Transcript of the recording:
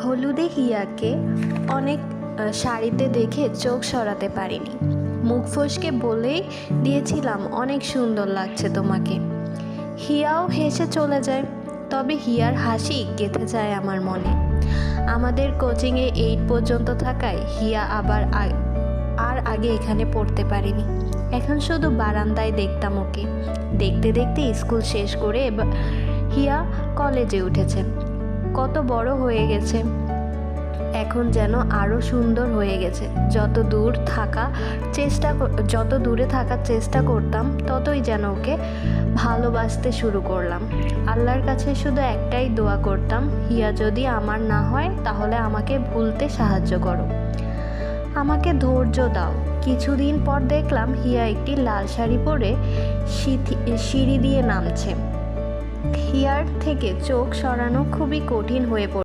হলুদে হিয়াকে অনেক শাড়িতে দেখে চোখ সরাতে পারিনি। মুখ ফসকে বলেই দিয়েছিলাম, অনেক সুন্দর লাগছে তোমাকে। হিয়াও হেসে চলে যায়, তবে হিয়ার হাসি গেঁথে যায় আমার মনে। আমাদের কোচিংয়ে 8 পর্যন্ত থাকায় হিয়া আর আগে এখানে পড়তে পারিনি। এখন শুধু বারান্দায় দেখতাম ওকে। দেখতে দেখতে স্কুল শেষ করে হিয়া কলেজে উঠেছে। কত বড় হয়ে গেছে, এখন যেন আরও সুন্দর হয়ে গেছে। যত দূরে থাকার চেষ্টা করতাম, ততই যেন ওকে ভালোবাসতে শুরু করলাম। আল্লাহর কাছে শুধু একটাই দোয়া করতাম, হিয়া যদি আমার না হয় তাহলে আমাকে ভুলতে সাহায্য করো, আমাকে ধৈর্য দাও। কিছুদিন পর দেখলাম হিয়া একটি লাল শাড়ি পরে সিঁড়ি দিয়ে নামছে। হিয়ার থেকে চোখ সরানো খুবই কঠিন হয়ে পড়ে।